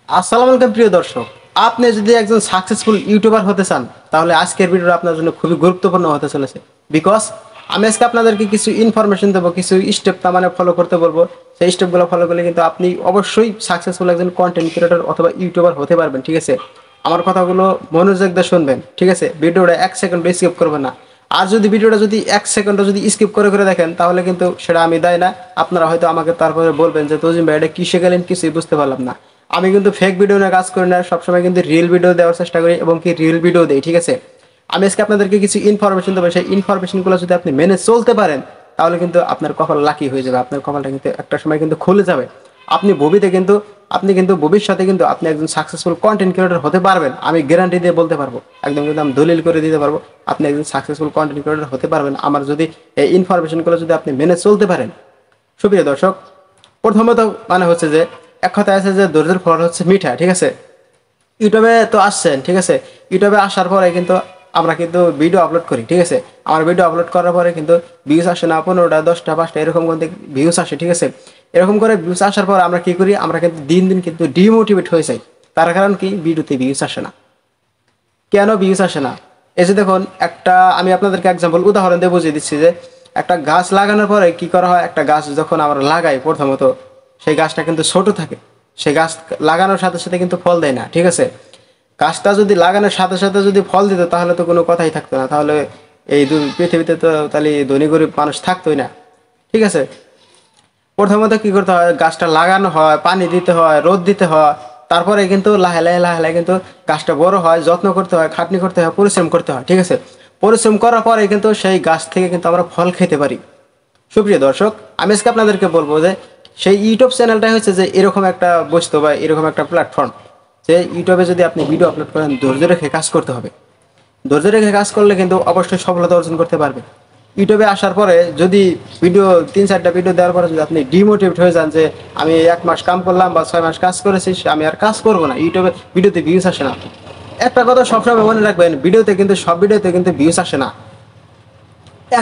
আসসালামু আলাইকুম প্রিয় দর্শক, আপনি যদি একজন সাকসেসফুল ইউটিউবার হতে চান তাহলে আজকের ভিডিওটা আপনার জন্য খুবই গুরুত্বপূর্ণ হতে চলেছে। বিকজ আমি আজকে আপনাদেরকে কিছু ইনফরমেশন দেবো, কিছু স্টেপ তার মানে ফলো করতে বলবো। সেই স্টেপগুলো ফলো করলে কিন্তু আপনি অবশ্যই সাকসেসফুল একজন কন্টেন্ট ক্রিয়েটর অথবা ইউটিউবার হতে পারবেন। ঠিক আছে, আমার কথাগুলো মনোযোগ দিয়ে শুনবেন। ঠিক আছে, ভিডিওটা 1 সেকেন্ড স্কিপ করবেন না। আর যদি ভিডিওটা যদি 1 সেকেন্ডও যদি স্কিপ করে করে দেখেন তাহলে কিন্তু সেটা আমি দেয় না। আপনারা হয়তো আমাকে তারপরে বলবেন যে তজিম ভাই এটা কী শেখালেন, কিছুই বুঝতে পারলাম না। আমি কিন্তু ফেক ভিডিও নিয়ে কাজ করি না, সবসময় কিন্তু রিয়েল ভিডিও দেওয়ার চেষ্টা করি এবং কি রিয়েল ভিডিও দেই। ঠিক আছে, আমি আজকে আপনাদেরকে কিছু ইনফরমেশন দেবো, সেই ইনফরমেশনগুলো যদি আপনি মেনে চলতে পারেন তাহলে কিন্তু আপনার কপাল লাকি হয়ে যাবে। আপনার কপালটা কিন্তু একটা সময় কিন্তু খুলে যাবে। আপনি ভবিষ্যতে কিন্তু আপনি একজন সাকসেসফুল কন্টেন্ট ক্রিয়েটর হতে পারবেন। আমি গ্যারান্টি দিয়ে বলতে পারবো, একদম কিন্তু আমি দলিল করে দিতে পারবো আপনি একজন সাকসেসফুল কন্টেন্ট ক্রিয়েটর হতে পারবেন আমার যদি এই ইনফরমেশনগুলো যদি আপনি মেনে চলতে পারেন। সুপ্রিয় দর্শক, প্রথমত মানে হচ্ছে যে এক কথায় আছে যে ধৈর্যের ফল হচ্ছে মিঠা। ঠিক আছে, ইউটিউবে তো আসছেন। ঠিক আছে, ইউটিউবে আসার পরে কিন্তু আমরা কিন্তু ভিডিও আপলোড করি। ঠিক আছে, আমার ভিডিও আপলোড করার পরে কিন্তু ভিউজ আসে না, 15টা 10টা 5টা এরকম কিন্তু ভিউজ আসে। ঠিক আছে, এরকম করে ভিউজ আসার পর আমরা কি করি, আমরা কিন্তু দিন দিন কিন্তু ডিমোটিভেট হয়ে যাই। তার কারণ কি, ভিডিওতে ভিউজ আসে না। কেন ভিউজ আসে না? এই যে দেখুন, আমি আপনাদেরকে এক্সাম্পল উদাহরণ দিয়ে বুঝিয়ে দিচ্ছি যে একটা গাছ লাগানোর পরে কি করা হয়, একটা গাছ যখন আমরা লাগাই প্রথমত সেই গাছটা কিন্তু ছোট থাকে। সেই গাছ লাগানোর সাথে সাথে কিন্তু ফল দেয় না। ঠিক আছে, গাছটা যদি লাগানোর সাথে সাথে যদি ফল দিত তাহলে তো কোনো কথাই থাকতো না, তাহলে এই পৃথিবীতে তো তাহলে ধনী গরিব মানুষ থাকতোই না। ঠিক আছে, প্রথমত কি করতে হয়, গাছটা লাগানো হয়, পানি দিতে হয়, রোদ দিতে হয়, তারপরে কিন্তু লাহে লাহে কিন্তু গাছটা বড় হয়, যত্ন করতে হয়, খাটনি করতে হয়, পরিশ্রম করতে হয়। ঠিক আছে, পরিশ্রম করার পরে কিন্তু সেই গাছ থেকে কিন্তু আমরা ফল খেতে পারি। সুপ্রিয় দর্শক, আমি আজকে আপনাদেরকে বলবো যে সেই ইউটিউব চ্যানেলটাই হচ্ছে যে এরকম একটা বস্তু বা এরকম একটা প্ল্যাটফর্ম, যে ইউটিউবে যদি আপনি ভিডিও আপলোড করেন ধৈর্য রেখে কাজ করতে হবে। ধৈর্য রেখে কাজ করলে কিন্তু অবশ্যই সফলতা অর্জন করতে পারবে। ইউটিউবে আসার পরে যদি ভিডিও 3-4টা ভিডিও দেওয়ার পরে যদি আপনি ডিমোটিভেট হয়ে যান যে আমি 1 মাস কাম করলাম বা 6 মাস কাজ করেছি, আমি আর কাজ করবো না, ভিডিওতে ভিউজ আসে না। একটা কথা সবসময় মনে রাখবেন, সব ভিডিওতে কিন্তু ভিউজ আসে না।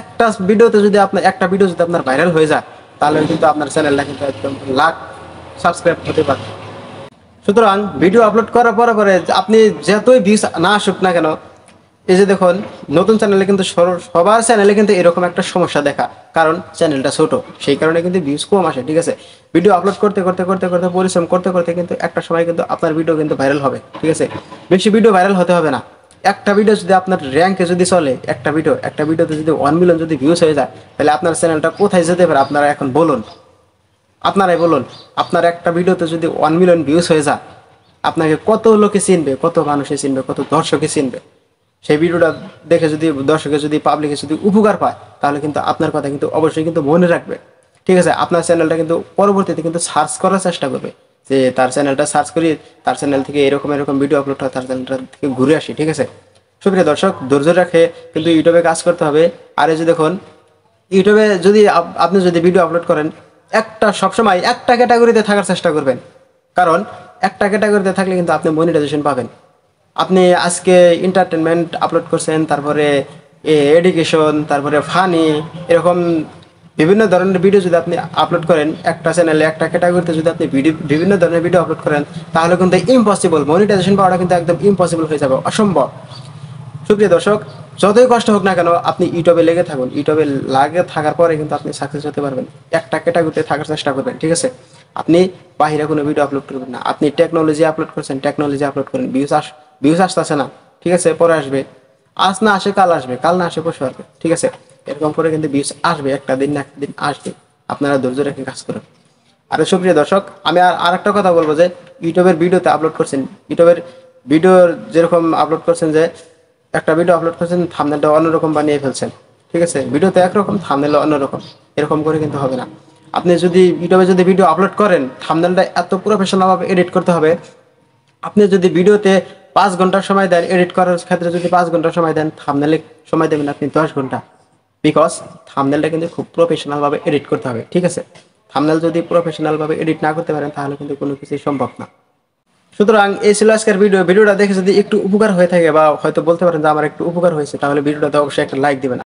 একটা ভিডিও যদি আপনার ভাইরাল হয়ে যায় তাহলে কিন্তু আপনার চ্যানেলটা কিন্তু একদম লাখ সাবস্ক্রাইব হতে পারে। সুতরাং ভিডিও আপলোড করার পরে পরে আপনি যতই ভিউজ না আসুক না কেন, এই যে দেখুন নতুন চ্যানেলে কিন্তু সবার চ্যানেলে কিন্তু এরকম একটা সমস্যা দেখা, কারণ চ্যানেলটা ছোট, সেই কারণে কিন্তু ভিউজ কম আসে। ঠিক আছে, ভিডিও আপলোড করতে করতে করতে করতে পরিশ্রম করতে করতে কিন্তু একটা সময় কিন্তু আপনার ভিডিও কিন্তু ভাইরাল হবে। ঠিক আছে, বেশি ভিডিও ভাইরাল হতে হবে না। একটা ভিডিও যদি আপনার র্যাঙ্কে যদি চলে, একটা ভিডিওতে যদি 1 মিলিয়ন যদি ভিউজ হয়ে যায় তাহলে আপনার চ্যানেলটা কোথায় যেতে পারে আপনারা এখন বলুন। আপনারাই বলুন, আপনার একটা ভিডিওতে যদি 1 মিলিয়ন ভিউজ হয়ে যায় আপনাকে কত লোকে চিনবে, কত মানুষে চিনবে, কত দর্শকে চিনবে। সেই ভিডিওটা দেখে যদি দর্শকে যদি পাবলিকে যদি উপকার পায় তাহলে কিন্তু আপনার কথা কিন্তু অবশ্যই কিন্তু মনে রাখবে। ঠিক আছে, আপনার চ্যানেলটা কিন্তু পরবর্তীতে কিন্তু সার্চ করার চেষ্টা করবে যে তার চ্যানেলটা সার্চ করি, তার চ্যানেল থেকে এরকম এরকম ভিডিও আপলোড হয়, তার চ্যানেলটা থেকে ঘুরে আসি। ঠিক আছে, সুপ্রিয় দর্শক, ধৈর্য রাখে কিন্তু ইউটিউবে কাজ করতে হবে। আর এই যে দেখুন, ইউটিউবে যদি আপনি যদি ভিডিও আপলোড করেন সবসময় একটা ক্যাটাগরিতে থাকার চেষ্টা করবেন, কারণ একটা ক্যাটাগরিতে থাকলে কিন্তু আপনি মনিটাইজেশন পাবেন। আপনি আজকে এন্টারটেনমেন্ট আপলোড করছেন, তারপরে এডুকেশন, তারপরে ফানি, এরকম বিভিন্ন ধরনের ভিডিও যদি আপনি আপলোড করেন একটা চ্যানেলে, একটা ক্যাটাগরিতে যদি আপনি বিভিন্ন ধরনের ভিডিও আপলোড করেন তাহলে কিন্তু ইম্পসিবল, মনিটাইজেশন পাওয়াটা কিন্তু একদম ইম্পসিবল হয়ে যাবে, অসম্ভব। সুপ্রিয় দর্শক, যতই কষ্ট হোক না কেন আপনি ইউটিউবে লেগে থাকুন, ইউটিউবে লাগে থাকার পরে কিন্তু আপনি সাকসেস হতে পারবেন। একটা ক্যাটাগরিতে থাকার চেষ্টা করবেন। ঠিক আছে, আপনি বাইরে কোনো ভিডিও আপলোড করবেন না। আপনি টেকনোলজি আপলোড করছেন, টেকনোলজি আপলোড করেন। ভিউজ আসতেছে না, ঠিক আছে, পরে আসবে। আজ না আসে কাল আসবে, কাল না আসে পরশু আসবে। ঠিক আছে, এরকম করে কিন্তু ভিউজ আসবে, একটা দিন না একটা দিন আসবে। আপনারা ধৈর্য রেখে কাজ করুন। আর সুপ্রিয় দর্শক, আমি আর একটা কথা বলবো যে ইউটিউবের ভিডিওতে আপলোড করছেন, ইউটিউবের ভিডিওর যেরকম আপলোড করছেন, যে একটা ভিডিও আপলোড করছেন থাম্বনেলটা অন্যরকম বানিয়ে ফেলছেন। ঠিক আছে, ভিডিওতে একরকম থাম্বনেল অন্যরকম, এরকম করে কিন্তু হবে না। আপনি যদি ইউটিউবে যদি ভিডিও আপলোড করেন থাম্বনেলটা এত প্রফেশনালভাবে এডিট করতে হবে। আপনি যদি ভিডিওতে 5 ঘন্টা সময় দেন, এডিট করার ক্ষেত্রে যদি 5 ঘন্টা সময় দেন, থাম্বনেলে সময় দেবেন আপনি 10 ঘন্টা। বিকজ থাম্বনেলটা কিন্তু খুব প্রফেশনালভাবে এডিট করতে হবে। ঠিক আছে, থাম্বনেল যদি প্রফেশনালভাবে এডিট না করতে পারেন তাহলে কিন্তু কোনো কিছুই সম্ভব না। সুতরাং এই ছিল আজকের ভিডিওটা দেখে যদি একটু উপকার হয়ে থাকে বা হয়তো বলতে পারেন যে আমার একটু উপকার হয়েছে, তাহলে ভিডিওটাতে অবশ্যই একটা লাইক দিবেন।